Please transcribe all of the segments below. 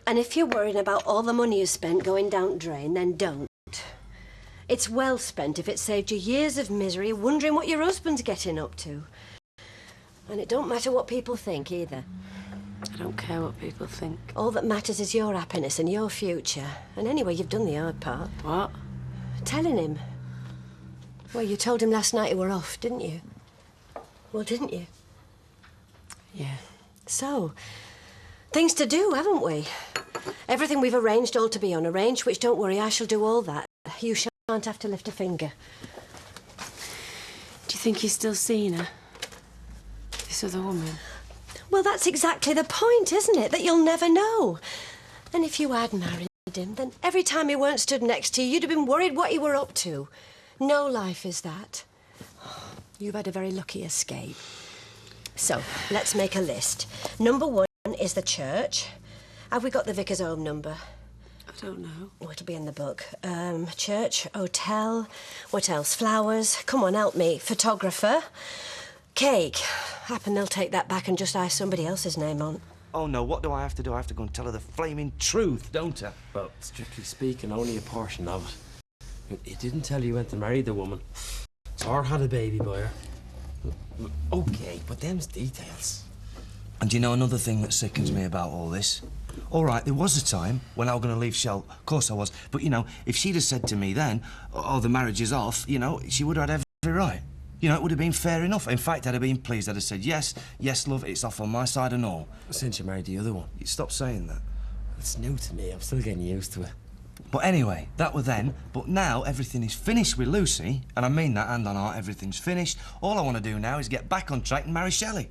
And if you're worrying about all the money you spent going down the drain, then don't. It's well spent if it saved you years of misery wondering what your husband's getting up to. And it don't matter what people think either. I don't care what people think. All that matters is your happiness and your future. And anyway, you've done the hard part. What? Telling him. Well, you told him last night you were off, didn't you? Well, didn't you? Yeah. So, things to do, haven't we? Everything we've arranged all to be unarranged, which, don't worry, I shall do all that. You shan't have to lift a finger. Do you think he's still seeing her? This other woman? Well, that's exactly the point, isn't it? That you'll never know. And if you had married him, then every time he weren't stood next to you, you'd have been worried what he were up to. No life is that. You've had a very lucky escape. So, let's make a list. Number 1 is the church. Have we got the vicar's home number? I don't know. Oh, it'll be in the book. Church, hotel, what else? Flowers. Come on, help me. Photographer. Cake. Happen they'll take that back and just ice somebody else's name on. Oh, no, what do I have to do? I have to go and tell her the flaming truth, don't I? Well, strictly speaking, only a portion of it. He didn't tell you went to marry the woman. Or had a baby by her. Okay, but them's details. And do you know another thing that sickens me about all this? All right, there was a time when I was going to leave Shell. Of course I was. But, you know, if she'd have said to me then, oh, the marriage is off, you know, she would have had every right. You know, it would have been fair enough. In fact, I'd have been pleased. I'd have said, yes, yes, love, it's off on my side and all. Since you married the other one. You stop saying that. It's new to me. I'm still getting used to it. But anyway, that were then. But now everything is finished with Lucy, and I mean that hand on heart, everything's finished. All I want to do now is get back on track and marry Shelley.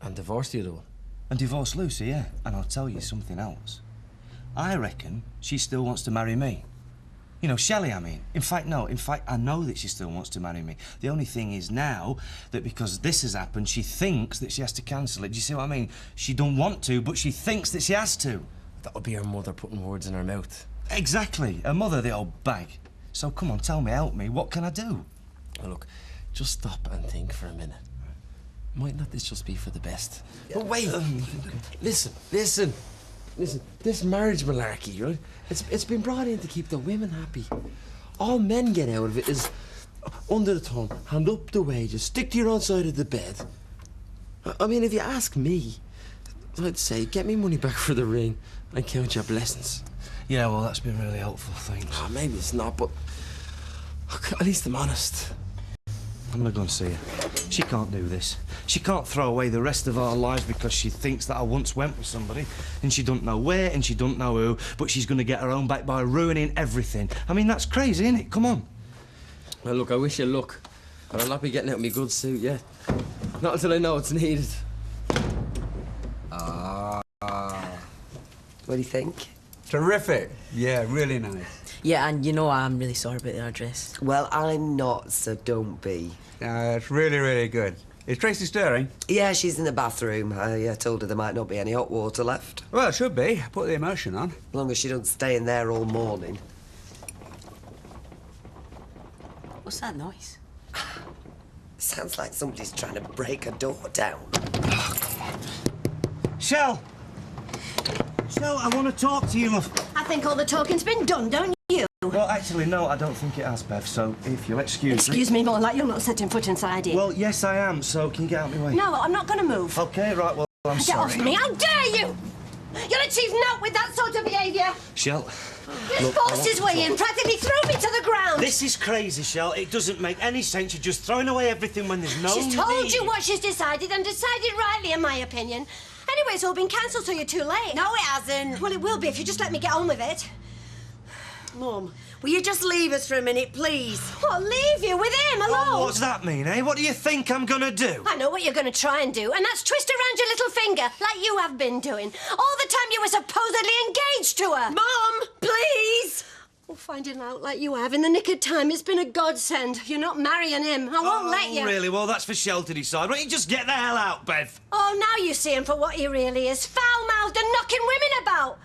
And divorce the other one? And divorce Lucy, yeah. And I'll tell you something else. I reckon she still wants to marry me. You know, Shelley, I mean. In fact, no. In fact, I know that she still wants to marry me. The only thing is now that because this has happened, she thinks that she has to cancel it. Do you see what I mean? She don't want to, but she thinks that she has to. That would be her mother putting words in her mouth. Exactly. Her mother, the old bag. So come on, tell me, help me. What can I do? Well, look, just stop and think for a minute. Might not this just be for the best? But wait! Listen. This marriage malarkey, right? It's been brought in to keep the women happy. All men get out of it is under the tongue, hand up the wages, stick to your own side of the bed. I mean, if you ask me, I'd say get me money back for the ring and count your blessings. Yeah, well, that's been really helpful, thanks. Oh, maybe it's not, but at least I'm honest. I'm gonna go and see her. She can't do this. She can't throw away the rest of our lives because she thinks that I once went with somebody and she don't know where and she don't know who, but she's gonna get her own back by ruining everything. I mean, that's crazy, isn't it? Come on. Well, look, I wish you luck, but I'll not be getting out my good suit yet. Not until I know it's needed. What do you think? Terrific. Yeah, really nice. Yeah, and you know I'm really sorry about our dress. Well, I'm not, so don't be. It's really, really good. Is Tracy stirring? Yeah, she's in the bathroom. I told her there might not be any hot water left. Well, it should be. Put the immersion on. As long as she doesn't stay in there all morning. What's that noise? Sounds like somebody's trying to break a door down. Oh, come on. Shell! Shell, I want to talk to you, love. I think all the talking's been done, don't you? Well, actually, no, I don't think it has, Bev, so if you'll Excuse me, more like you're not setting foot inside here. Well, yes, I am, so can you get out of my way? No, I'm not going to move. OK, right, well, I'm sorry. Get off me, how dare you! You'll achieve naught with that sort of behaviour. Shell, Just forced his way in, practically threw me to the ground. This is crazy, Shell. It doesn't make any sense. You're just throwing away everything when there's no She's told need. you what she's decided, and decided rightly, in my opinion. Anyway, it's all been cancelled, so you're too late. No, it hasn't. Well, it will be if you just let me get on with it. Mum, will you just leave us for a minute, please? What, leave you with him alone? Oh, what's that mean, eh? What do you think I'm gonna do? I know what you're going to try and do, and that's twist around your little finger, like you have been doing. All the time you were supposedly engaged to her. Mum, please! Well, finding out like you have in the nick of time, it's been a godsend. You're not marrying him. I won't let you. Really? Well, that's for Shell to decide. Why don't you just get the hell out, Bev? Oh, now you see him for what he really is. Foul-mouthed and knocking women about.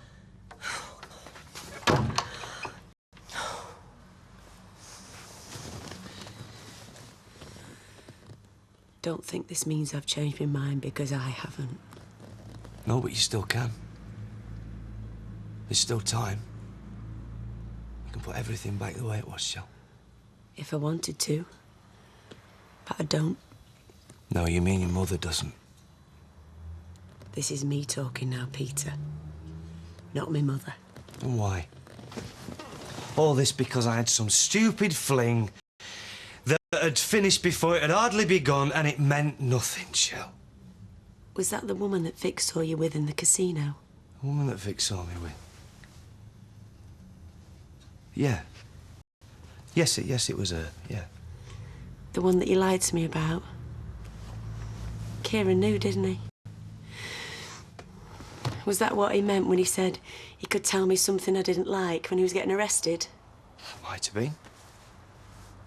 Don't think this means I've changed my mind because I haven't. No, but you still can. There's still time. We can put everything back the way it was, Shell. If I wanted to. But I don't. No, you mean your mother doesn't. This is me talking now, Peter. Not my mother. And why? All this because I had some stupid fling that had finished before it had hardly begun, and it meant nothing, Shell. Was that the woman that Vic saw you with in the casino? The woman that Vic saw me with? Yeah. Yes, it was her, yeah. The one that you lied to me about? Kieran knew, didn't he? Was that what he meant when he said he could tell me something I didn't like when he was getting arrested? Might have been.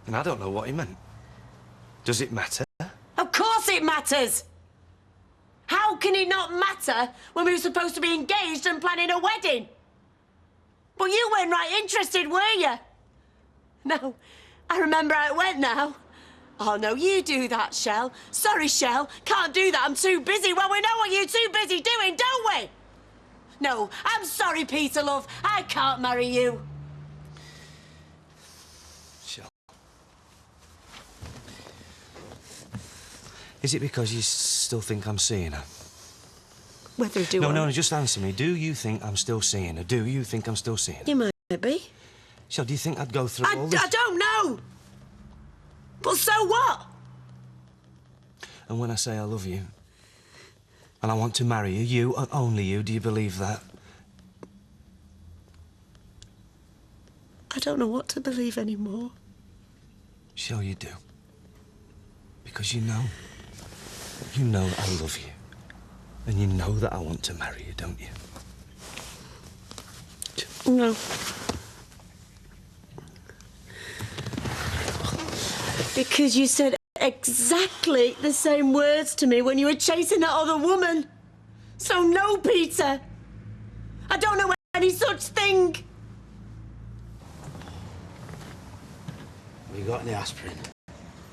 And I don't know what he meant. Does it matter? Of course it matters! How can it not matter when we were supposed to be engaged and planning a wedding? But you weren't right interested, were you? No, I remember how it went now. Oh, no, you do that, Shell. Sorry, Shell, can't do that, I'm too busy. Well, we know what you're too busy doing, don't we? No, I'm sorry, Peter, love, I can't marry you. Shell. Is it because you still think I'm seeing her? Whether I do or No, just answer me. Do you think I'm still seeing her? Do you think I'm still seeing her? You might be. Shell, do you think I'd go through all this? I don't know. But so what? And when I say I love you, and I want to marry you, you and only you, do you believe that? I don't know what to believe anymore. Shell, you do. Because you know. You know I love you. And you know that I want to marry you, don't you? No. Because you said exactly the same words to me when you were chasing that other woman. So no, Peter. I don't know any such thing. Have you got any aspirin?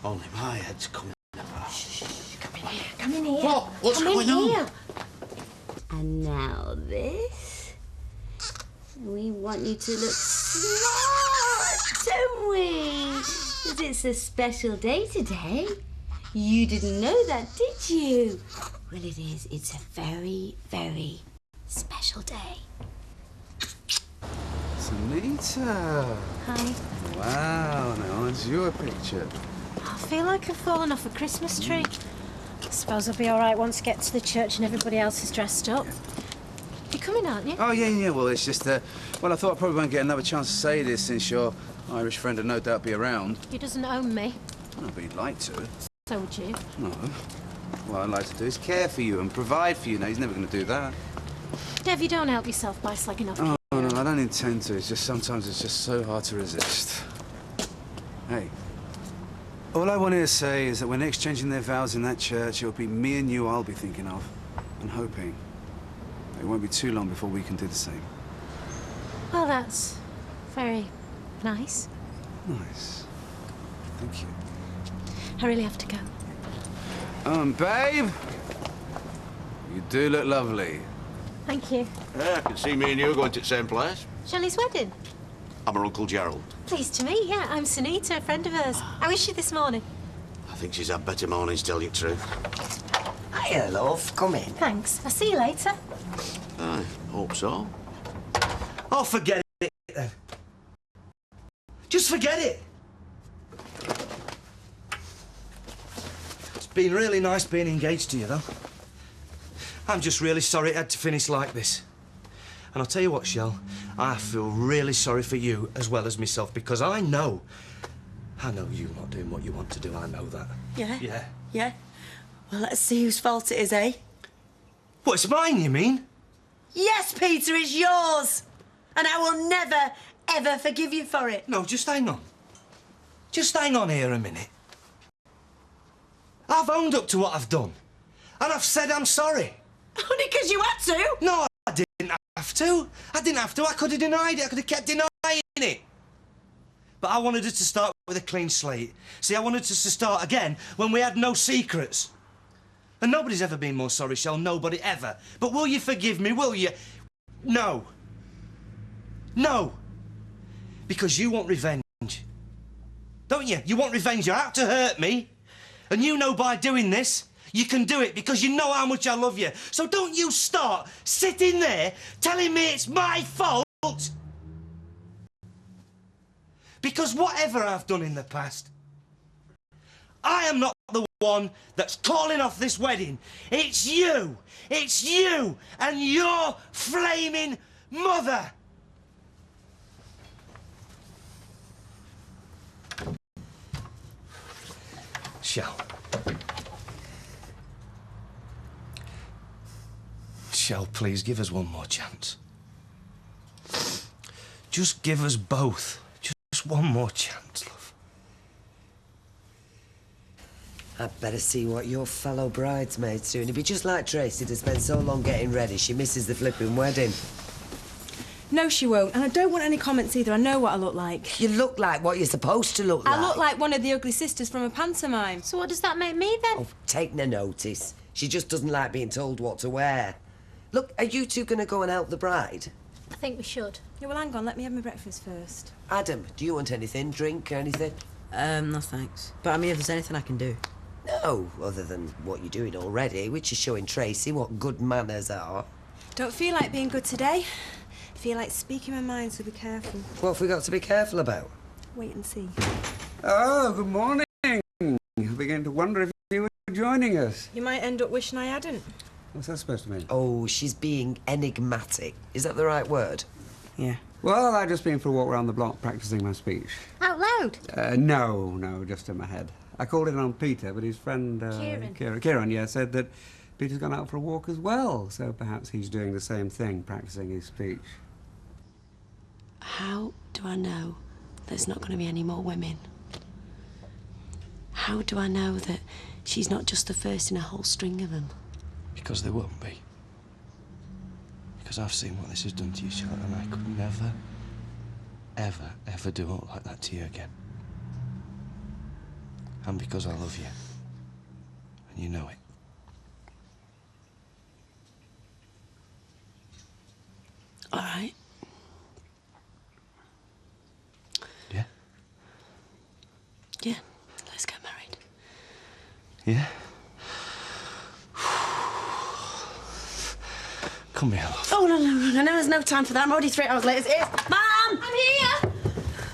Only my head's coming apart. Come in here. What? What's going on? And now this. We want you to look smart, don't we? Because it's a special day today. You didn't know that, did you? Well, it is. It's a very, very special day. Sunita. Hi. Wow, now it's your picture. I feel like I've fallen off a Christmas tree. I suppose I'll be all right once I get to the church and everybody else is dressed up. You're coming, aren't you? Oh, yeah, well, it's just, well, I thought I probably won't get another chance to say this since your Irish friend would no doubt be around. He doesn't own me. Oh, but he'd like to. So would you. No. What I'd like to do is care for you and provide for you. No, he's never going to do that. Dev, you don't help yourself by slagging off. Oh, no, I don't intend to. It's just sometimes it's just so hard to resist. Hey, all I wanted to say is that when exchanging their vows in that church, it'll be me and you I'll be thinking of and hoping. It won't be too long before we can do the same. Well, that's very nice. Nice. Thank you. I really have to go. Babe, you do look lovely. Thank you. Yeah, I can see me and you going to the same place. Shelley's wedding. I'm her Uncle Gerald. Pleased to meet you. I'm Sunita, a friend of hers. How is she this morning? I think she's had better mornings, tell you the truth. Hiya, love. Come in. Thanks. I'll see you later. I hope so. Oh, forget it then. Just forget it. It's been really nice being engaged to you, though. I'm just really sorry it had to finish like this. And I'll tell you what, Shell, I feel really sorry for you as well as myself, because I know you're not doing what you want to do, I know that. Yeah? Yeah. Yeah? Well, let's see whose fault it is, eh? What, it's mine, you mean? Yes, Peter, it's yours! And I will never, ever forgive you for it. No, just hang on. Just hang on here a minute. I've owned up to what I've done. And I've said I'm sorry. Only because you had to. No, I didn't have to. I didn't have to. I could have denied it. I could have kept denying it. But I wanted us to start with a clean slate. See, I wanted us to start again when we had no secrets. And nobody's ever been more sorry, Shell. Nobody, ever. But will you forgive me, will you? No. No. Because you want revenge. Don't you? You want revenge. You're out to hurt me. And you know by doing this, you can do it because you know how much I love you. So don't you start sitting there telling me it's my fault. Because whatever I've done in the past, I am not the one that's calling off this wedding. It's you. It's you and your flaming mother. Shell, please give us one more chance. Just give us both. Just one more chance, love. I'd better see what your fellow bridesmaid's doing. It'd be just like Tracy to spend so long getting ready, she misses the flipping wedding. No, she won't. And I don't want any comments either. I know what I look like. You look like what you're supposed to look like. I look like one of the ugly sisters from a pantomime. So what does that make me then? Oh, take no notice. She just doesn't like being told what to wear. Look, are you two going to go and help the bride? I think we should. Yeah, well, hang on. Let me have my breakfast first. Adam, do you want anything? Drink, anything? No thanks. But I mean, if there's anything I can do. No, other than what you're doing already, which is showing Tracy what good manners are. Don't feel like being good today. Feel like speaking my mind, so be careful. What have we got to be careful about? Wait and see. Oh, good morning. I began to wonder if you were joining us. You might end up wishing I hadn't. What's that supposed to mean? Oh, she's being enigmatic. Is that the right word? Yeah. Well, I've just been for a walk around the block practicing my speech. Out loud? No, just in my head. I called in on Peter, but his friend... Kieran, yeah, said that Peter's gone out for a walk as well, so perhaps he's doing the same thing, practicing his speech. How do I know there's not going to be any more women? How do I know that she's not just the first in a whole string of them? Because there won't be. Because I've seen what this has done to you, Charlotte, and I could never, ever do it like that to you again. And because I love you. And you know it. All right. Yeah? Yeah, let's get married. Yeah? Come here, love. Oh, no, there's no time for that. I'm already 3 hours late as it is. Mum! I'm here!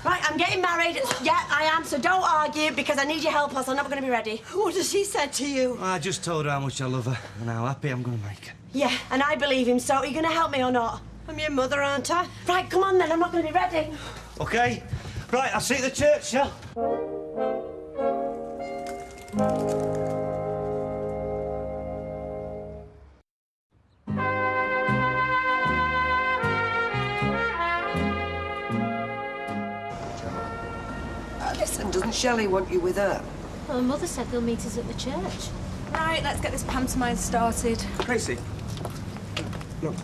Right, I'm getting married. Yeah, I am, so don't argue, because I need your help, else I'm never going to be ready. What has he said to you? I just told her how much I love her and how happy I'm going to make her. Yeah, and I believe him, so are you going to help me or not? I'm your mother, aren't I? Right, come on then, I'm not going to be ready. OK? Right, I'll see you at the church, Shell. Listen, doesn't Shelley want you with her? Well, Mother said they'll meet us at the church. Right, let's get this pantomime started. Tracy, look,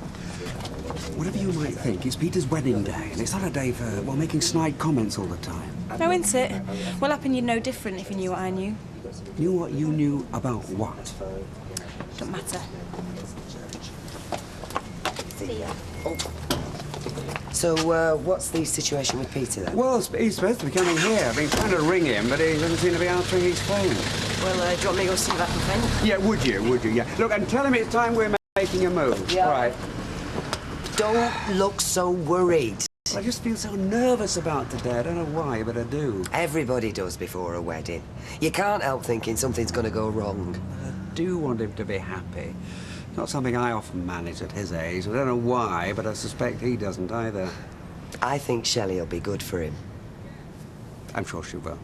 whatever you might think, it's Peter's wedding day, and it's not a day for, well, making snide comments all the time. No, isn't it? Well, happen you'd know different if you knew what I knew. Knew what you knew about what? Don't matter. See ya. Oh. So, what's the situation with Peter, then? Well, he's supposed to be coming here. I've been trying to ring him, but he doesn't seem to be answering his phone. Well, do you want me to go see that friend? Yeah, would you, yeah. Look, and tell him it's time we're making a move. Yeah. All right. Don't look so worried. I just feel so nervous about today. I don't know why, but I do. Everybody does before a wedding. You can't help thinking something's going to go wrong. I do want him to be happy. Not something I often manage at his age. I don't know why, but I suspect he doesn't either. I think Shelley will be good for him. I'm sure she will.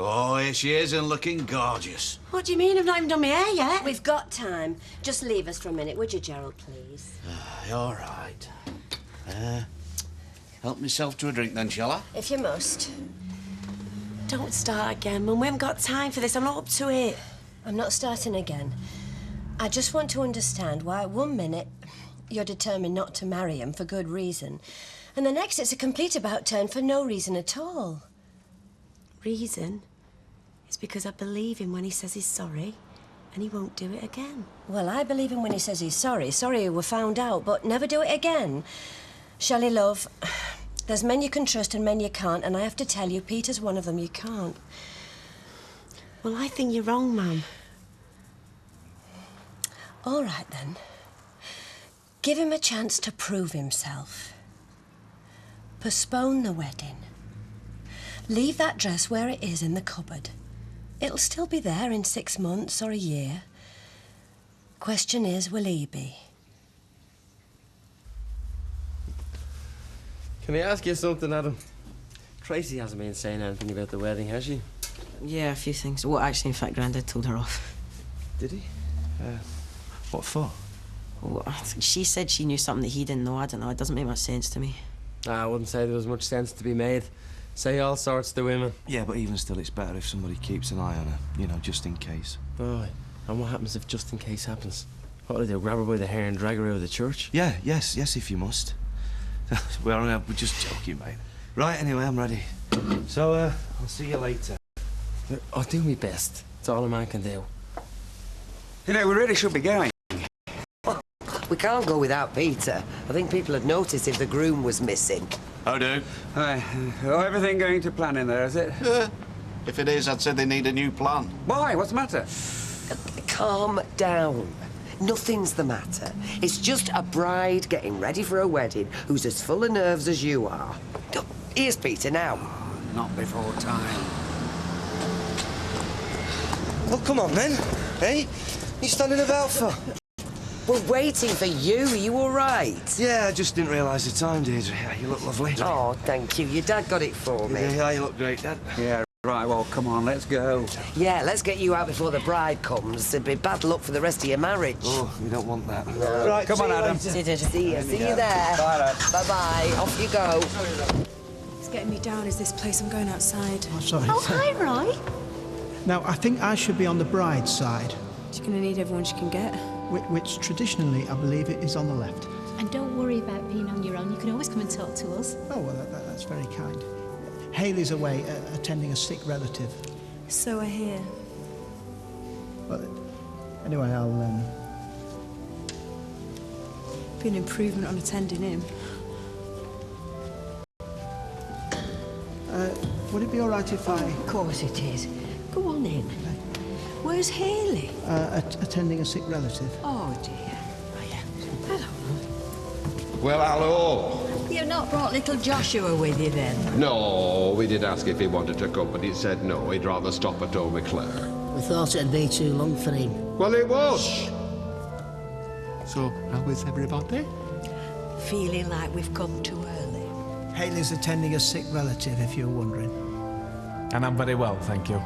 Oh, here she is and looking gorgeous. What do you mean? I've not even done my hair yet. We've got time. Just leave us for a minute, would you, Gerald, please? All right. Help myself to a drink then, shall I? If you must. Don't start again, Mum. We haven't got time for this. I'm not up to it. I'm not starting again. I just want to understand why 1 minute you're determined not to marry him for good reason, and the next it's a complete about-turn for no reason at all. Reason? It's because I believe him when he says he's sorry, and he won't do it again. Well, I believe him when he says he's sorry. Sorry we were found out, but never do it again. Shelley, love, there's men you can trust and men you can't, and I have to tell you, Peter's one of them you can't. Well, I think you're wrong, Mum. All right, then. Give him a chance to prove himself. Postpone the wedding. Leave that dress where it is in the cupboard. It'll still be there in 6 months or a year. Question is, will he be? Can I ask you something, Adam? Tracy hasn't been saying anything about the wedding, has she? Yeah, a few things. Well, actually, in fact, Grandad told her off. Did he? What for? Well, she said she knew something that he didn't know. I don't know. It doesn't make much sense to me. I wouldn't say there was much sense to be made. Say all sorts to women. Yeah, but even still, it's better if somebody keeps an eye on her, you know, just in case. Right. And what happens if just in case happens? What do they do, grab her by the hair and drag her out of the church? Yeah, yes, if you must. We're just joking, mate. Right, anyway, I'm ready. So, I'll see you later. I'll do my best. It's all a man can do. You know, we really should be going. We can't go without Peter. I think people would notice if the groom was missing. How do? Everything going to plan in there, is it? If it is, I'd say they need a new plan. Why? What's the matter? Calm down. Nothing's the matter. It's just a bride getting ready for a wedding who's as full of nerves as you are. Here's Peter now. Not before time. Well, come on, then. Hey? You standing about for? We're waiting for you. Are you all right? Yeah, I just didn't realise the time, Deirdre. Yeah, you look lovely. Oh, thank you. Your dad got it for me. Yeah, you look great, Dad. Yeah, right, well, come on, let's go. Yeah, let's get you out before the bride comes. It'd be bad luck for the rest of your marriage. Oh, we don't want that. No. Right, come on, Adam. See you there. Bye, Dad. Bye-bye. Off you go. What's getting me down is this place. I'm going outside. Oh, sorry. Oh, hi, Roy. Now, I think I should be on the bride's side, She's going to need everyone she can get. which traditionally, I believe, it is on the left. And don't worry about being on your own. You can always come and talk to us. Oh, well, that's very kind. Hayley's away attending a sick relative. So I hear. But anyway, I'll... Be an improvement on attending him. Would it be all right if I... Of course it is. Go on in. Where's Hayley? attending a sick relative. Oh, dear. Oh, yeah. Hello. Well, hello. You've not brought little Joshua with you, then? No, we did ask if he wanted to come, but he said no, he'd rather stop at home with Claire. We thought it'd be too long for him. Well, it was. So, how is everybody? Feeling like we've come too early. Hayley's attending a sick relative, if you're wondering. And I'm very well, thank you.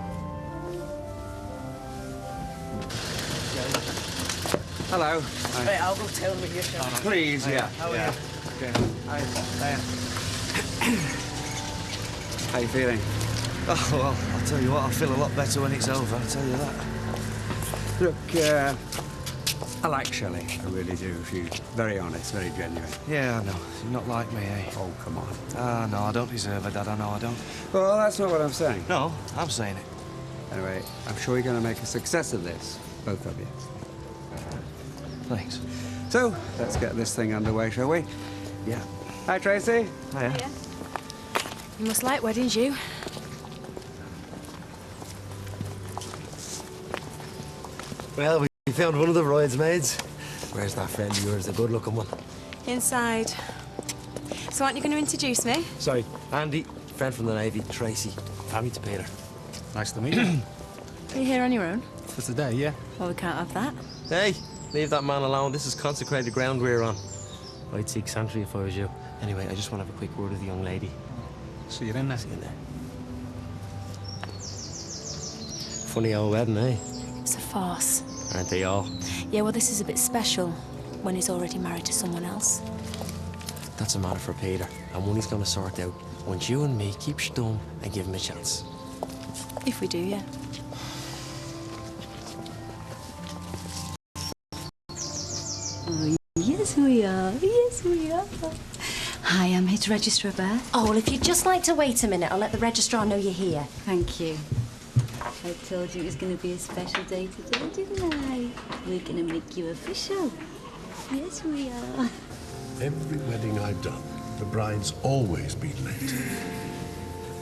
Hello. Right, I'll go tell them you're sure. Please, yeah. How are you? Okay. How you feeling? Oh, well, I'll tell you what, I'll feel a lot better when it's over, I'll tell you that. Look, I like Shelley. I really do. She's very honest, very genuine. Yeah, I know. You're not like me, eh? Oh, come on. Ah, no, I don't deserve her, Dad. I know I don't. Well, that's not what I'm saying. No, I'm saying it. Anyway, I'm sure you're going to make a success of this, both of you. Thanks. So, let's get this thing underway, shall we? Yeah. Hi, Tracy. Hiya. You must like weddings, you. Well, we found one of the bridesmaids. Where's that friend of yours, the good-looking one? Inside. So aren't you going to introduce me? Sorry, Andy, friend from the Navy, Tracy, family to Peter. Nice to meet you. Are you here on your own? For today, yeah. Well, we can't have that. Hey, leave that man alone. This is consecrated ground we're on. I'd seek sanctuary if I was you. Anyway, I just want to have a quick word with the young lady. See you in there. See you in there. Funny old wedding, eh? It's a farce. Aren't they all? Yeah, well, this is a bit special when he's already married to someone else. That's a matter for Peter, and one he's going to sort out. Once you and me keep stum and give him a chance. If we do, yeah. Oh, yes, we are. Yes, we are. Hi, I'm here to register a birth. Oh, well, if you'd just like to wait a minute, I'll let the registrar know you're here. Thank you. I told you it was going to be a special day today, didn't I? We're going to make you official. Yes, we are. Every wedding I've done, The bride's always been late.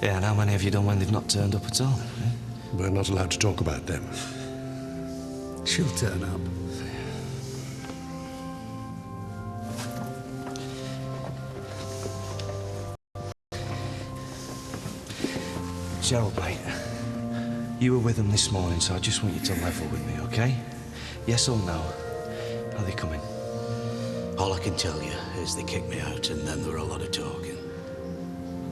Yeah, and how many have you done when they've not turned up at all? Eh? We're not allowed to talk about them. She'll turn up. Gerald, mate, you were with them this morning, so I just want you to level with me, okay? Yes or no? Are they coming? All I can tell you is they kicked me out and then there were a lot of talking.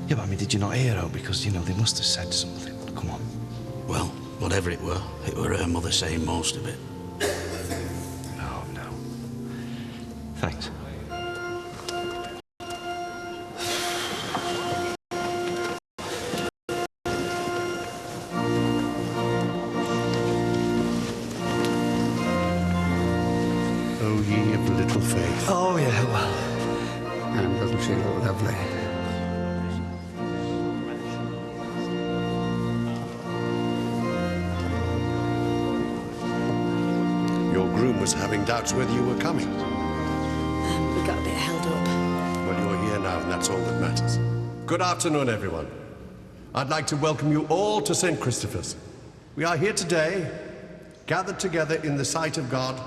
Yeah, but I mean, did you not hear her? Because, you know, they must have said something. Come on. Well, whatever it were her mother saying most of it. No, no. Thanks. Oh, ye of little faith. Oh, yeah, well. And doesn't she look lovely? Your groom was having doubts whether you were coming. We got a bit held up. Well, you're here now, and that's all that matters. Good afternoon, everyone. I'd like to welcome you all to St. Christopher's. We are here today, gathered together in the sight of God,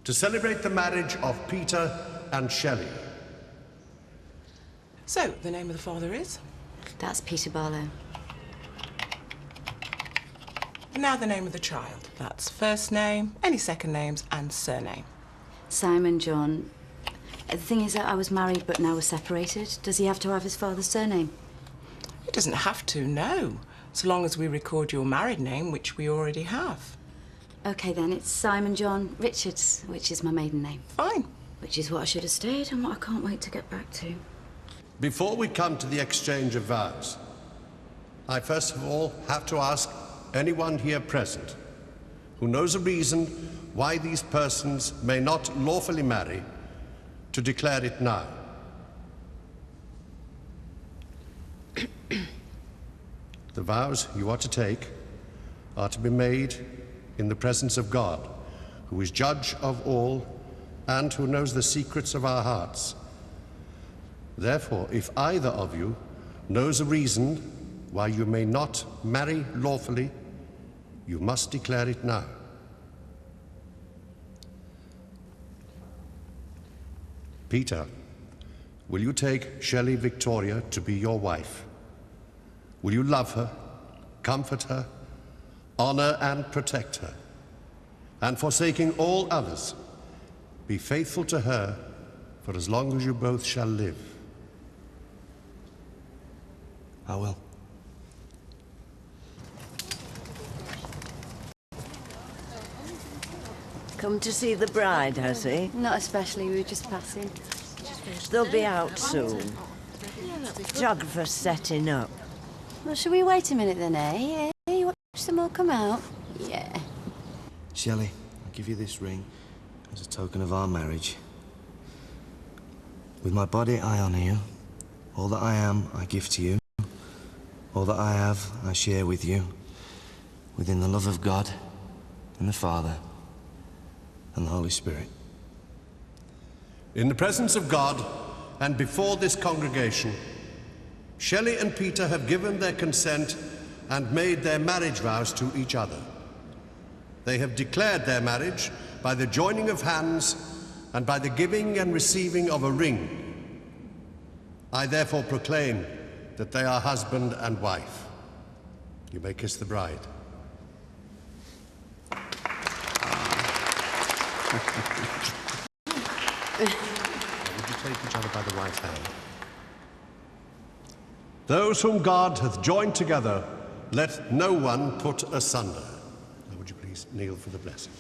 to celebrate the marriage of Peter and Shelley. So, the name of the father is? That's Peter Barlow. And now the name of the child. That's first name, any second names, and surname. Simon John. The thing is that I was married, but now we're separated. Does he have to have his father's surname? He doesn't have to, no. So long as we record your married name, which we already have. OK, then, it's Simon John Richards, which is my maiden name. Fine. Which is what I should have stayed and what I can't wait to get back to. Before we come to the exchange of vows, I first of all have to ask anyone here present who knows a reason why these persons may not lawfully marry to declare it now. The vows you are to take are to be made in the presence of God, who is judge of all and who knows the secrets of our hearts. Therefore, if either of you knows a reason why you may not marry lawfully, you must declare it now. Peter, will you take Shelley Victoria to be your wife? Will you love her, comfort her, honor and protect her, and forsaking all others, be faithful to her for as long as you both shall live? I will. Come to see the bride, has he? Not especially, we were just passing. They'll be out soon. Photographer's setting up. Well, shall we wait a minute then, eh? You watch them all come out? Yeah. Shelley, I'll give you this ring as a token of our marriage. With my body, I honour you. All that I am, I give to you. All that I have, I share with you. Within the love of God and the Father and the Holy Spirit. In the presence of God and before this congregation, Shelley and Peter have given their consent and made their marriage vows to each other. They have declared their marriage by the joining of hands and by the giving and receiving of a ring. I therefore proclaim that they are husband and wife. You may kiss the bride. Would you take each other by the right hand? Those whom God hath joined together, let no one put asunder. Now would you please kneel for the blessing?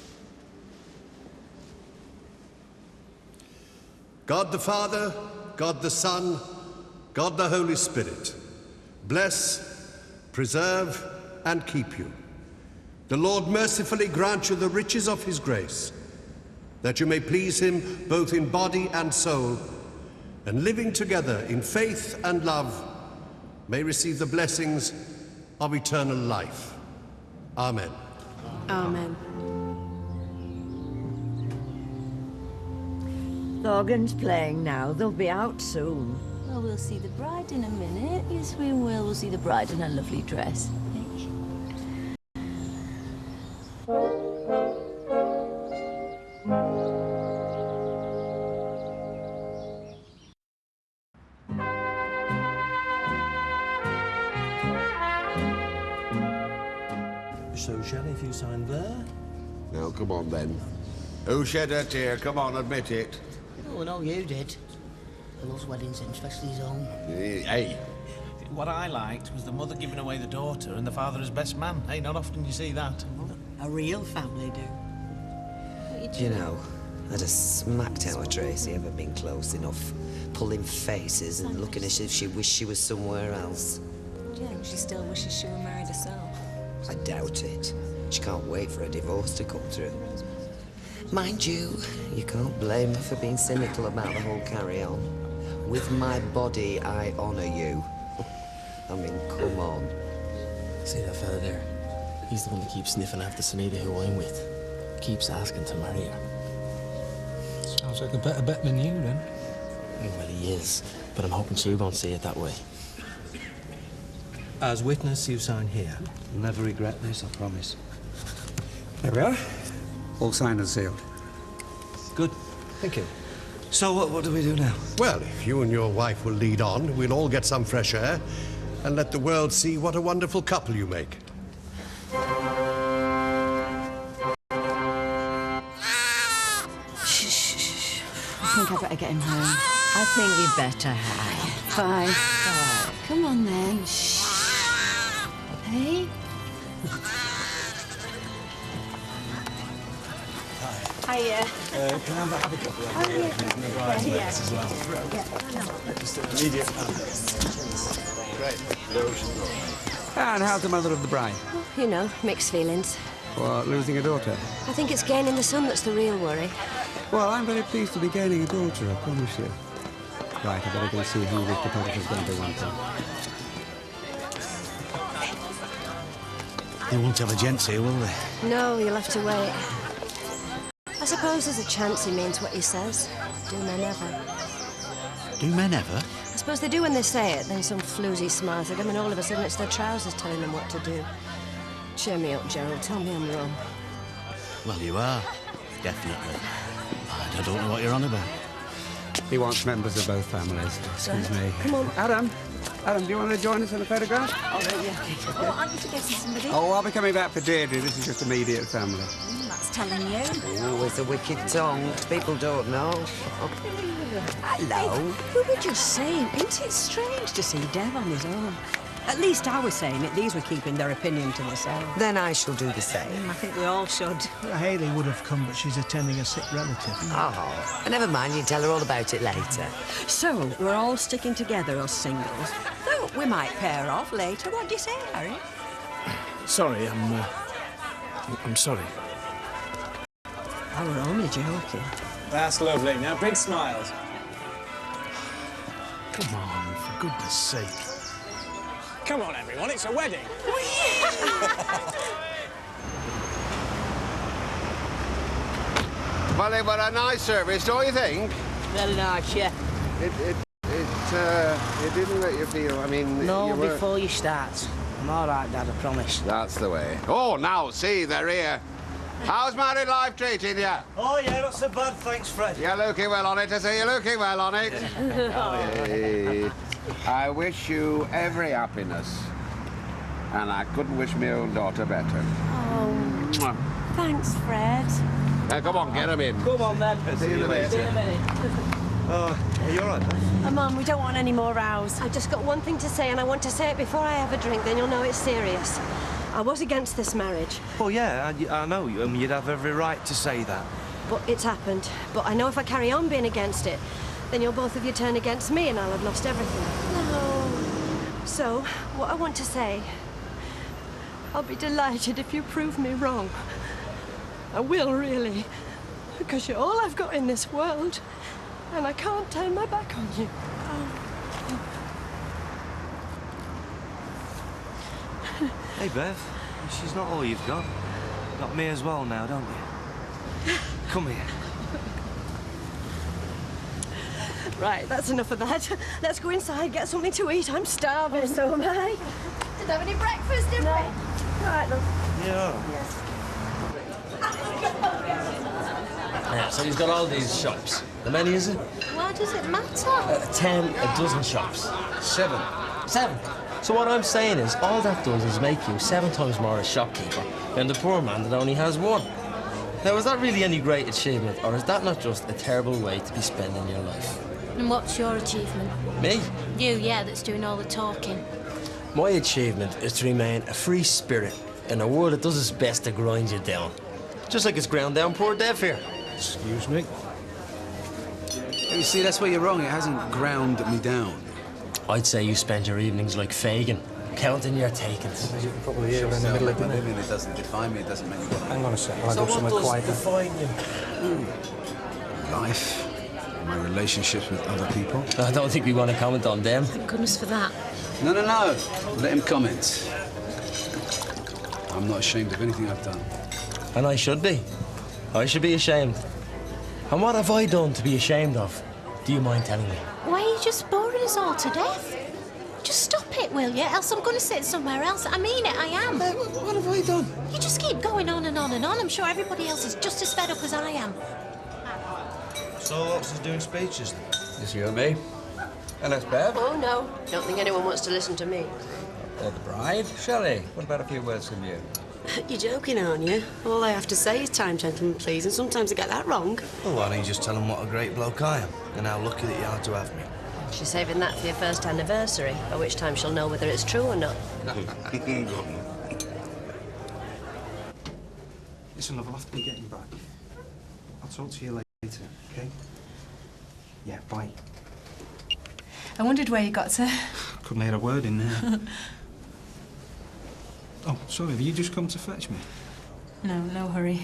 God the Father, God the Son, God the Holy Spirit, bless, preserve, and keep you. The Lord mercifully grant you the riches of his grace, that you may please him both in body and soul, and living together in faith and love, may receive the blessings of eternal life. Amen. Amen. The organ's playing now. They'll be out soon. Well, we'll see the bride in a minute. Yes, we will. We'll see the bride in her lovely dress. So, Shelley, if you signed there? Now, come on, then. Who shed a tear? Come on, admit it. Oh, no, you did. He loves weddings, especially his own. Hey. What I liked was the mother giving away the daughter and the father as best man. Hey, not often you see that. A real family do. Do you know, I'd have smacked out of Tracy ever been close enough, pulling faces and looking as if she wished she was somewhere else. Do you think she still wishes she were married herself? I doubt it. She can't wait for a divorce to come through. Mind you, you can't blame her for being cynical about the whole carry-on. With my body, I honour you. I mean, come on. See that fella there? He's the one that keeps sniffing after Sunita, who I'm with. Keeps asking to marry her. Sounds like a better bet than you, then. Well, he is, but I'm hoping she won't see it that way. As witness, you sign here. You'll never regret this, I promise. There we are. All signed and sealed. Good. Thank you. So what do we do now? Well, if you and your wife will lead on, we'll all get some fresh air and let the world see what a wonderful couple you make. Shh. I think I better get him home. I think you better have. Bye. Come on, then. Shh. Hey? Hiya. Can I have a couple of the bridesmaids as well? Just immediate. Great. And how's the mother of the bride? You know, mixed feelings. What, losing a daughter? I think it's gaining the son that's the real worry. Well, I'm very pleased to be gaining a daughter, I promise you. Right, I better go see who this photographer's going to want to. They won't have a gents here, will they? No, you'll have to wait. I suppose there's a chance he means what he says. Do men ever? Do men ever? I suppose they do when they say it, then some floozy smiles at them, and all of a sudden it's their trousers telling them what to do. Cheer me up, Gerald. Tell me I'm wrong. Well, you are. Definitely. I don't know what you're on about. He wants members of both families. Excuse me. Come on. Adam, do you want to join us in the photograph? Oh, aren't you forgetting somebody? Oh, I'll be coming back for Deirdre. This is just immediate family. That's telling you. Oh, it's a wicked tongue. People don't know. Hello. We were just saying, isn't it strange to see Dev on his own? At least I was saying it. These were keeping their opinion to themselves. Then I shall do the same. I think we all should. Hayley would have come, but she's attending a sick relative. Oh, never mind. You tell her all about it later. So, we're all sticking together, us singles. Though we might pair off later. What do you say, Harry? Sorry, I'm sorry. I were only joking. That's lovely. Now, big smiles. Come on, for goodness sake. Come on, everyone, it's a wedding. Well, it were a nice service, don't you think? Very nice, yeah. It didn't make you feel, I mean... No, you were... before you start. I'm all right, Dad, I promise. That's the way. Oh, now, see, they're here. How's married life treating you? Oh, yeah, not so bad, thanks, Fred. You're looking well on it, I say you're looking well on it. Hey, I wish you every happiness. And I couldn't wish my own daughter better. Oh, Mwah. thanks, Fred. Now, come on, get him in. Come on, then. See you in a minute. See you in a minute. Are you all right? Mum, we don't want any more rows. I've just got one thing to say, and I want to say it before I have a drink, then you'll know it's serious. I was against this marriage. Well, yeah, I know. You'd have every right to say that. But it's happened. But I know if I carry on being against it, then you'll both of you turn against me and I'll have lost everything. No. So, what I want to say, I'll be delighted if you prove me wrong. I will, really. Because you're all I've got in this world. And I can't turn my back on you. Hey, Bev, she's not all you've got. Got me as well now, don't you? Come here. Right, that's enough of that. Let's go inside, get something to eat. I'm starving. So am I. Didn't have any breakfast, did we? Right, love. Yeah. Yes. Yeah, so he's got all these shops. How many is it? Why does it matter? 10 a dozen shops. 7. 7. So what I'm saying is, all that does is make you 7 times more a shopkeeper than the poor man that only has 1. Now, is that really any great achievement, or is that not just a terrible way to be spending your life? And what's your achievement? Me? You, yeah, that's doing all the talking. My achievement is to remain a free spirit in a world that does its best to grind you down. Just like it's ground down poor Dev here. Excuse me? You see, that's where you're wrong. It hasn't ground me down. I'd say you spend your evenings like Fagin, counting your takings. As you can probably hear, we're in the middle of dinner. It doesn't define me, it doesn't make me... Hang on a second, I'll So go what somewhere does quieter. define you? Life, my relationships with other people. I don't think we want to comment on them. Thank goodness for that. No. Let him comment. I'm not ashamed of anything I've done. And I should be. I should be ashamed. And what have I done to be ashamed of? Do you mind telling me? Why are you just boring us all to death? Just stop it, will you? Else I'm going to sit somewhere else. I mean it, I am. What have I done? You just keep going on and on and on. I'm sure everybody else is just as fed up as I am. So what's doing speeches then? It's you and me. And that's Bev. Oh, no. Don't think anyone wants to listen to me. Or the bride. Shelley, what about a few words from you? You're joking, aren't you? All I have to say is time, gentlemen, please, and sometimes I get that wrong. Well, why don't you just tell them what a great bloke I am and how lucky that you are to have me? She's saving that for your first anniversary, by which time she'll know whether it's true or not. Listen, love, I'll have to be getting back. I'll talk to you later, okay? Yeah, bye. I wondered where you got to. Couldn't hear a word in there. Oh, sorry, have you just come to fetch me? No hurry.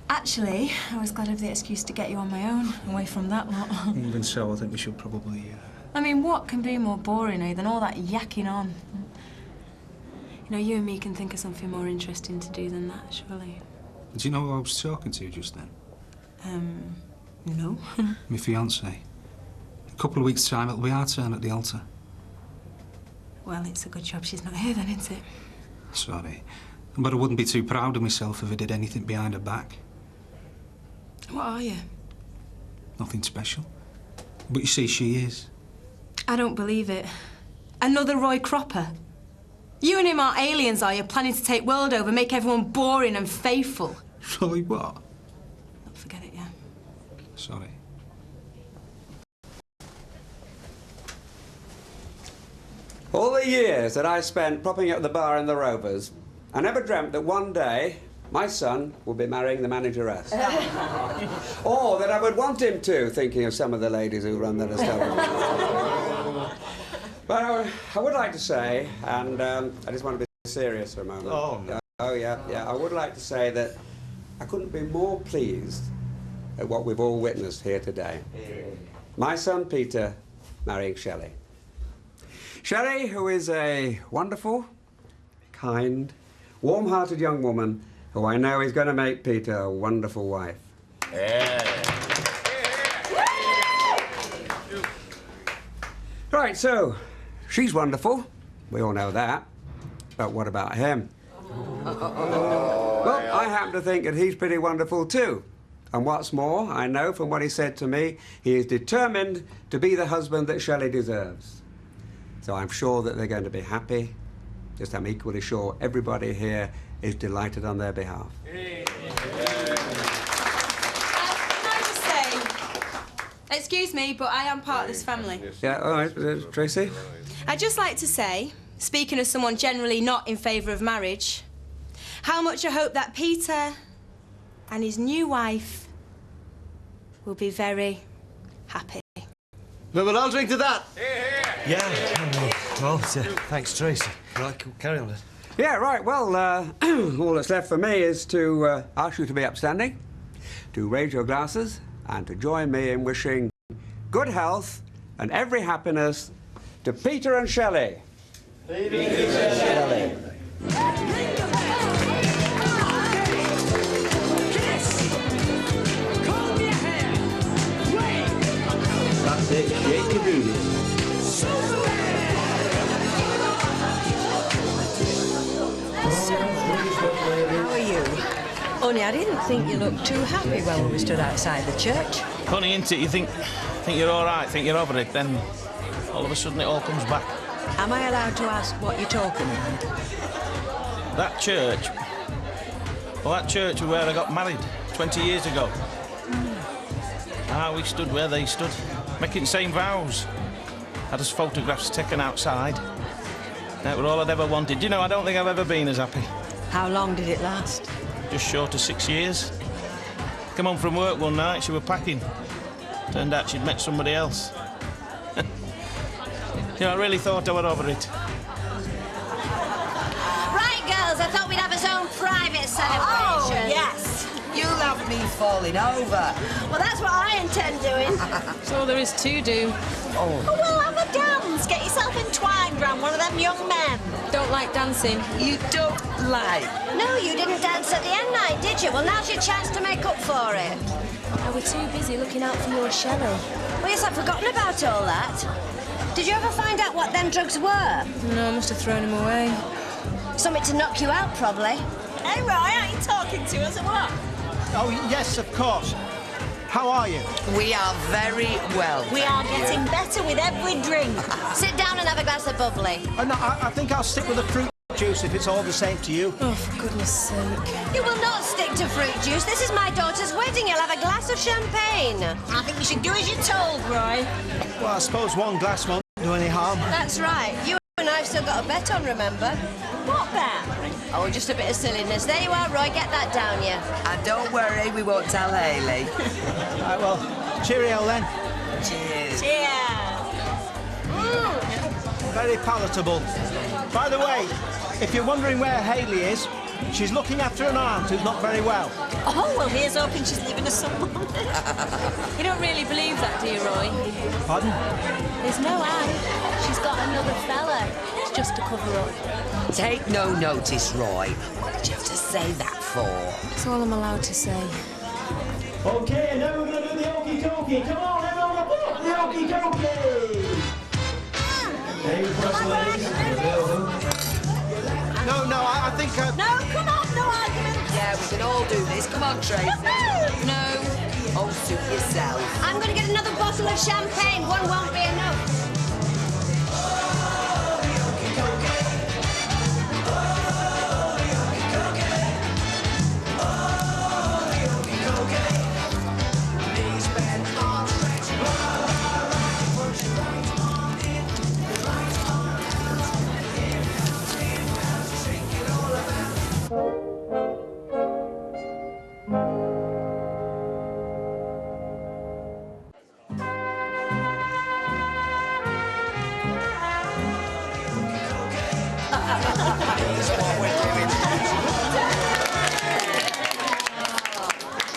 Actually, I was glad of the excuse to get you on my own, away from that lot. Even so, I think we should probably... I mean, what can be more boring, eh, than all that yakking on? You know, you and me can think of something more interesting to do than that, surely. Do you know who I was talking to just then? No. My fiancée. A couple of weeks' time, it'll be our turn at the altar. Well, it's a good job she's not here then, isn't it? Sorry. But I wouldn't be too proud of myself if I did anything behind her back. What are you? Nothing special. But you see, she is. I don't believe it. Another Roy Cropper? You and him are aliens, are you? Planning to take world over, make everyone boring and faithful? Roy what? Don't forget it, yeah. Sorry. All the years that I spent propping up the bar in the Rovers, I never dreamt that one day my son would be marrying the manageress. Or that I would want him to, thinking of some of the ladies who run that establishment. But I would like to say, and I just want to be serious for a moment. Oh, no. Oh, yeah. I would like to say that I couldn't be more pleased at what we've all witnessed here today. My son, Peter, marrying Shelley. Shelley, who is a wonderful, kind, warm-hearted young woman who I know is going to make Peter a wonderful wife. Right, so, she's wonderful. We all know that. But what about him? Well, I happen to think that he's pretty wonderful too. And what's more, I know from what he said to me, he is determined to be the husband that Shelley deserves. So I'm sure that they're going to be happy. Just I'm equally sure everybody here is delighted on their behalf. Can I just say, excuse me, but I am part of this family. Yeah, all right, Tracy? I'd just like to say, speaking as someone generally not in favour of marriage, how much I hope that Peter and his new wife will be very happy. No, but I'll drink to that. Yeah, well, thanks, Tracy. Right, carry on then. Yeah, right, well, all that's left for me is to ask you to be upstanding, to raise your glasses, and to join me in wishing good health and every happiness to Peter and Shelley. Peter and Shelley. That's Honey, I didn't think you looked too happy when we stood outside the church. Funny, isn't it? You think you're all right, think you're over it, then all of a sudden it all comes back. Am I allowed to ask what you're talking about? That church... Well, that church was where I got married 20 years ago. We stood where they stood, making the same vows. Had us photographs taken outside. That was all I'd ever wanted. You know, I don't think I've ever been as happy. How long did it last? Just short of 6 years. Come home from work one night, she was packing. Turned out she'd met somebody else. You know, I really thought I was over it. Right, girls, I thought we'd have our own private celebration. Oh, yes. You'll have me falling over. Well, that's what I intend doing. That's all there is to do. Oh. Well, have a dance. Get yourself entwined round one of them young men. Don't like dancing. You don't like? No, you didn't dance at the end night, did you? Well, now's your chance to make up for it. Oh, we're too busy looking out for your Shelley. Well, yes, I've forgotten about all that. Did you ever find out what them drugs were? No, I must have thrown him away. Something to knock you out, probably. Hey, Roy, aren't you talking to us or what? Oh, yes, of course. How are you? We are very well. We are getting better with every drink. Sit down and have a glass of bubbly. No, I think I'll stick with the fruit juice if it's all the same to you. Oh, for goodness sake. You will not stick to fruit juice. This is my daughter's wedding. You'll have a glass of champagne. I think you should do as you're told, Roy. Well, I suppose one glass won't do any harm. That's right. You and I've still got a bet on, remember? What bet? Oh, just a bit of silliness. There you are, Roy. Get that down, you. And don't worry, we won't tell Hayley. Right, well, cheerio then. Cheers. Cheers. Very palatable. By the way, if you're wondering where Hayley is, she's looking after an aunt who's not very well. Oh, well, here's hoping she's leaving us some money. You don't really believe that, do you, Roy? Pardon? There's no Anne. She's got another fella. It's just to cover up. Take no notice, Roy. What did you have to say that for? That's all I'm allowed to say. OK, now we're going to do the okey dokey. Come on, everyone, aboard the okey dokey! No, I think... No, come on, no arguments. Yeah, we can all do this. Come on, Tracy. No. Oh, suit yourself. I'm going to get another bottle of champagne. One won't be enough.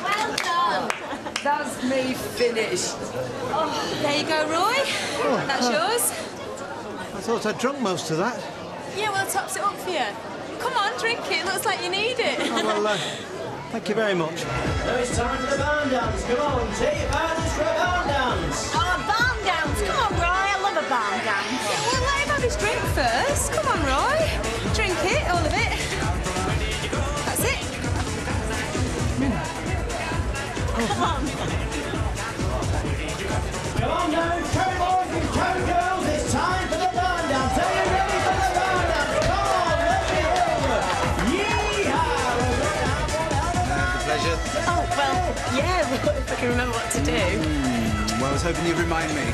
Well done. That's me finished. Oh, there you go, Roy. That's yours. I thought I'd drunk most of that. Yeah, well, tops it up for you. Come on, drink it. Looks like you need it. Oh, well, thank you very much. Now it's time for the barn dance. Come on, take your partners for a barn dance. Oh, a barn dance. Come on, Roy. I love a barn dance. Well, let him have his drink first. Come on, Roy. Drink it, all of it. That's it. Come on. Come on now, cowboys and cowgirls. It's time for the barn dance. Are you ready for the barn dance? Come on, let me hear you. Yeehaw! Pleasure. Oh, well, yeah, if I can remember what to do. Well, I was hoping you'd remind me.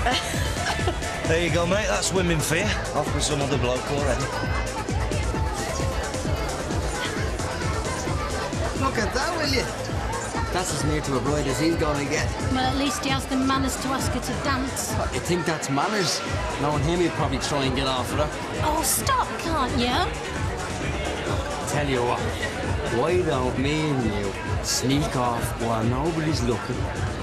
There you go, mate. That's women for you. Off with some other bloke already. Look at that, will you? That's as near to a bride as he's going to get. Well, at least he has the manners to ask her to dance. What, you think that's manners? Knowing him, he'd probably try and get off with her. Oh, stop, can't you? Tell you what, why don't me and you sneak off while nobody's looking,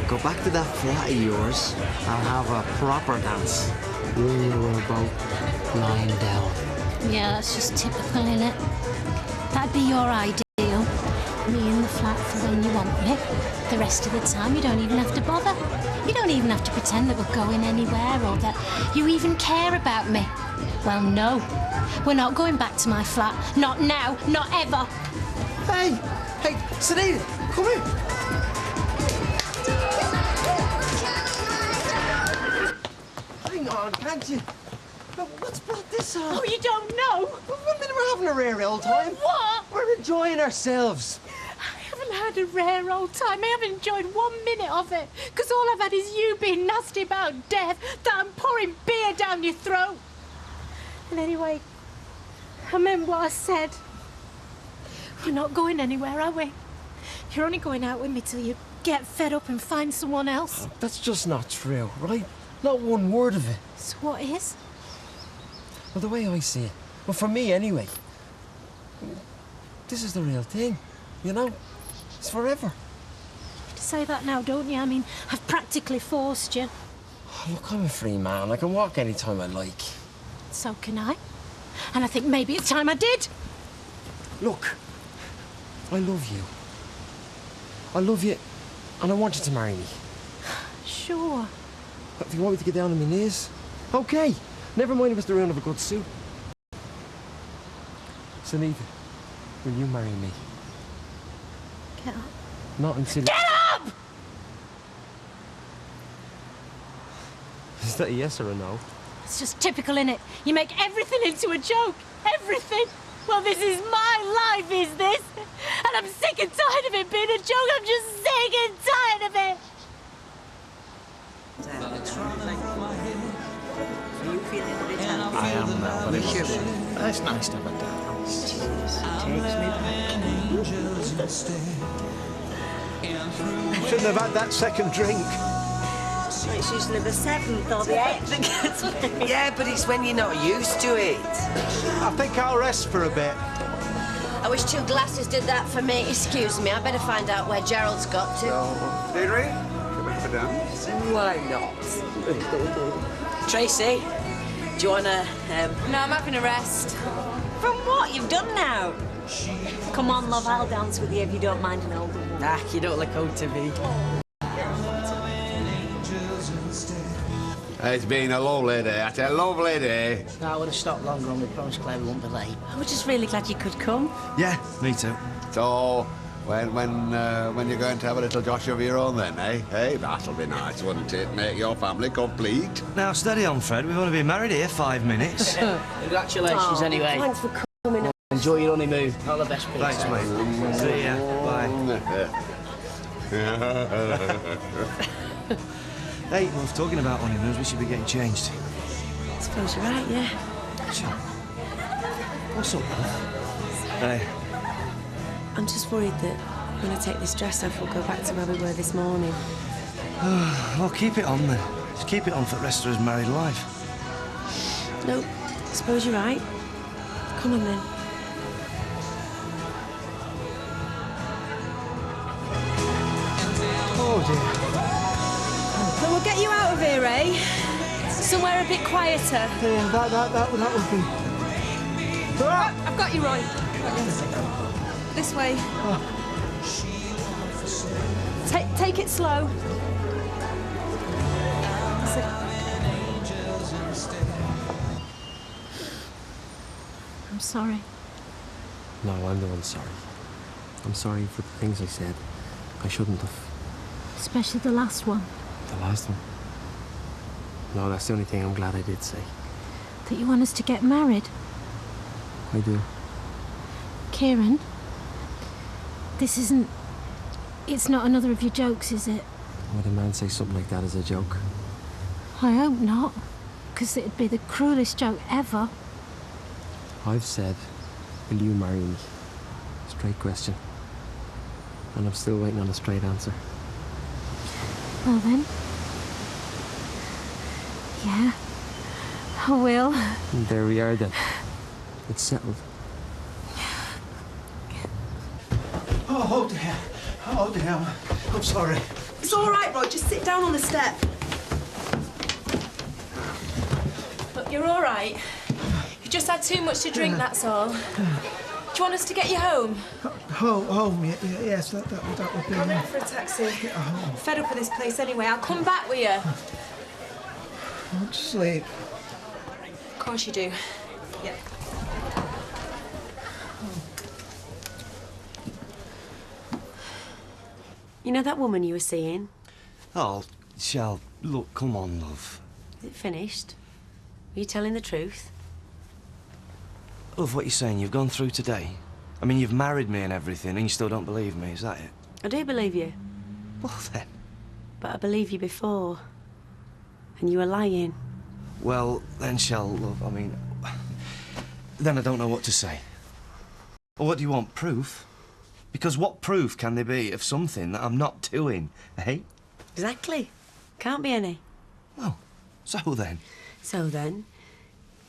go back to that flat of yours, and have a proper dance when we're both lying down. Yeah, that's just typical, innit? That'd be your ideal. Me in the flat for when you want me. The rest of the time, you don't even have to bother. You don't even have to pretend that we're going anywhere or that you even care about me. Well, no. We're not going back to my flat. Not now. Not ever. Hey, Sinead, come here. Hang on, can't you? What's brought this on? Oh, you don't know? One minute we're having a rare old time. What? We're enjoying ourselves. I haven't had a rare old time. I haven't enjoyed 1 minute of it. Because all I've had is you being nasty about death, that I'm pouring beer down your throat. And anyway, I meant what I said. We're not going anywhere, are we? You're only going out with me till you get fed up and find someone else. That's just not true, right? Not one word of it. So what is? Well, the way I see it, well, for me anyway, this is the real thing, you know? It's forever. You say that now, don't you? I mean, I've practically forced you. Oh, look, I'm a free man. I can walk any time I like. So can I. And I think maybe it's time I did. Look, I love you. I love you, and I want you to marry me. Sure. If you want me to get down on my knees, okay. Never mind if it's the ruin of a good suit. Sunita, will you marry me? Get up. Not until... Get up! Is that a yes or a no? It's just typical, innit? You make everything into a joke. Everything. Well, this is my life, is this? And I'm sick and tired of it being a joke. I'm just sick and tired of it. Are you feeling a bit happy? I am now, but it's nice to have a dance. Shouldn't have had that second drink. It's usually the 7th or the 8th that gets me. Yeah, but it's when you're not used to it. I think I'll rest for a bit. I wish 2 glasses did that for me. Excuse me, I better find out where Gerald's got to. Deirdre, come back for dance. Why not? Tracy, do you want to... No, I'm having a rest. From what you've done now? Come on, love, I'll dance with you if you don't mind an older one. Ah, you don't look old to me. It's been a lovely day. It's a lovely day. I would have stopped longer and we promised Claire we wouldn't be late. I was just really glad you could come. Yeah, me too. So, when you're going to have a little Josh of your own then, eh? Hey, that'll be nice, wouldn't it? Make your family complete. Now, steady on, Fred. We've only been married here 5 minutes. Congratulations, anyway. Thanks for coming. Enjoy your honeymoon. All the best, Peter. Thanks, mate. See ya. Bye. Hey, well, if talking about honeymoons, we should be getting changed. I suppose you're right, yeah. Sure. What's up, love? Hey. I'm just worried that when I take this dress off, we'll go back to where we were this morning. Well, keep it on then. Just keep it on for the rest of his married life. No, I suppose you're right. Come on then. Oh, dear. But we'll get you out of here, eh? Somewhere a bit quieter. Yeah, that would be... Oh, I've got you, Roy. This way. Take it slow. I'm sorry. No, I'm the one sorry. I'm sorry for the things I said. I shouldn't have. Especially the last one. The last one? No, that's the only thing I'm glad I did say. That you want us to get married. I do. Kieran, this isn't... It's not another of your jokes, is it? Would a man say something like that as a joke? I hope not. Because it'd be the cruelest joke ever. I've said, will you marry me? Straight question. And I'm still waiting on a straight answer. Well then. Yeah. I will. And there we are then. It's settled. Oh, dear. Oh, dear. I'm sorry. It's all right, Roy. Just sit down on the step. Look, you're all right. You've just had too much to drink, that's all. Do you want us to get you home? Home, yes, that would be... I'll ring for a taxi. I'm fed up with this place anyway. I'll come back with you. I want to sleep. Of course you do. Yeah. You know that woman you were seeing? Oh, Shell, look, come on, love. Is it finished? Are you telling the truth? Love, what you're saying, you've gone through today. I mean, you've married me and everything, and you still don't believe me, is that it? I do believe you. Well, then. But I believed you before. And you were lying. Well, then, Shell, love, I mean... Then I don't know what to say. Well, what do you want, proof? Because what proof can there be of something that I'm not doing, eh? Exactly. Can't be any. Well, so then? So then,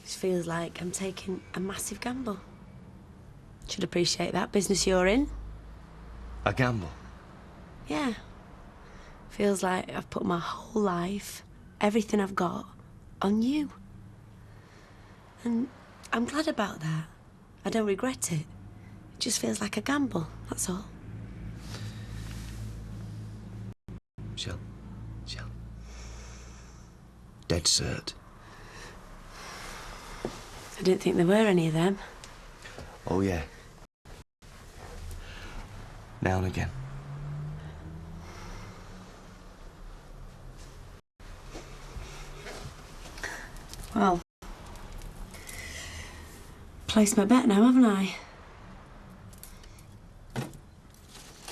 it feels like I'm taking a massive gamble. Should appreciate that business you're in. A gamble? Yeah. Feels like I've put my whole life, everything I've got, on you. And I'm glad about that. I don't regret it. It just feels like a gamble, that's all. Shell. Dead cert. I didn't think there were any of them. Oh, yeah. Now and again. Well, placed my bet now, haven't I?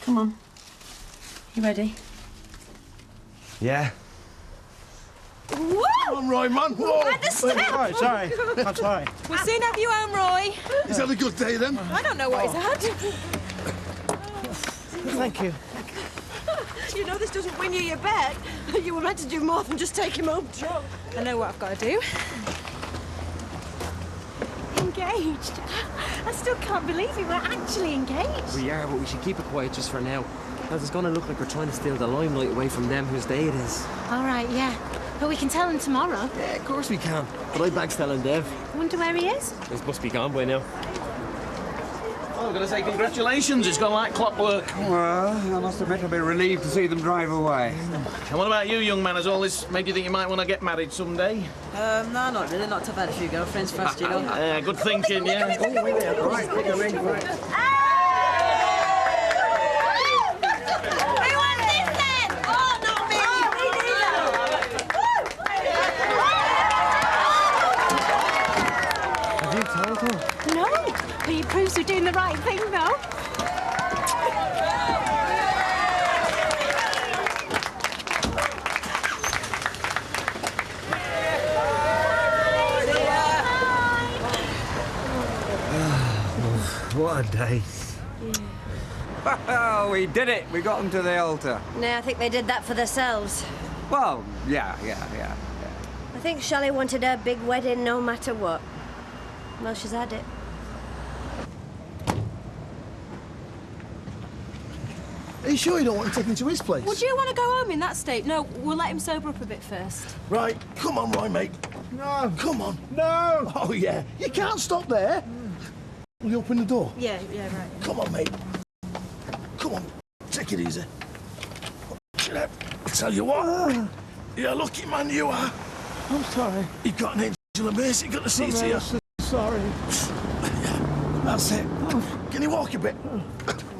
Come on. You ready? Yeah. Whoa! Come on, Roy, man. Whoa! At the step! Sorry, I'm sorry. We'll soon have you home, Roy. He's had a good day, then? I don't know what he's had. Thank you. You know this doesn't win you your bet. You were meant to do more than just take him home drunk. I know what I've got to do. Engaged? I still can't believe it. We're actually engaged. We are, but we should keep it quiet just for now. Because it's going to look like we're trying to steal the limelight away from them whose day it is. All right, yeah. But we can tell him tomorrow. Yeah, of course we can. But I bags telling Dev. I wonder where he is. He must be gone by now. Oh, I'm going to say congratulations. It's gone like clockwork. Well, I must admit I'll be relieved to see them drive away. And what about you, young man? Has all this made you think you might want to get married someday? No, not really. Not to have had a few girlfriends first, you know. Yeah, good thinking, yeah. Oh, wait there. Right, take a ring, right. No, but he proves we're doing the right thing, though. What a day. Well, we did it. We got them to the altar. No, I think they did that for themselves. Well, yeah. I think Shelley wanted her big wedding no matter what. Well, she's had it. Are you sure you don't want to take him to his place? Would you want to go home in that state? No, we'll let him sober up a bit first. Right, come on, Roy, mate. No. Come on. No. Oh, yeah. You can't stop there. Will you open the door? Yeah, right. Come on, mate. Come on. Take it easy. I'll tell you what. You're a lucky man, you are. I'm sorry. You've got an angel of mercy. Got to see it here. Sorry. That's it. Can you walk a bit?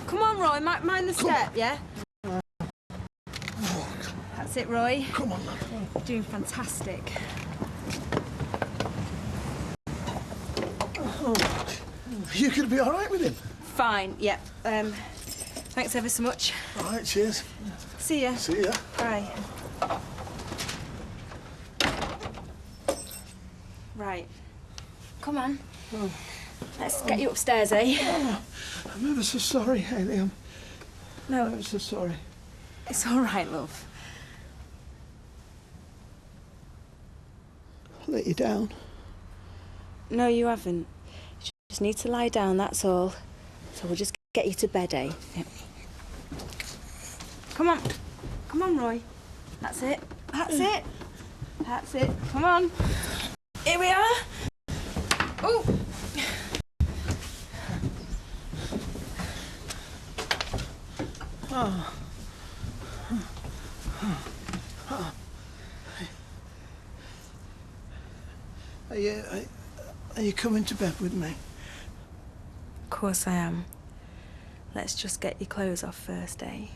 Come on, Roy. Mind the step, yeah? That's it, Roy. Come on, lad. You're doing fantastic. You could be all right with him. Fine, yeah. Thanks ever so much. All right, cheers. See ya. See ya. Bye. Right. Come on. Let's get you upstairs, eh? I'm ever so sorry, Hayley. No. I'm ever so sorry. It's all right, love. I let you down. No, you haven't. You just need to lie down, that's all. So we'll just get you to bed, eh? Yep. Come on. Come on, Roy. That's it. That's it. That's it. Come on. Here we are. Oh. Oh. Are you coming to bed with me? Of course I am. Let's just get your clothes off first, eh?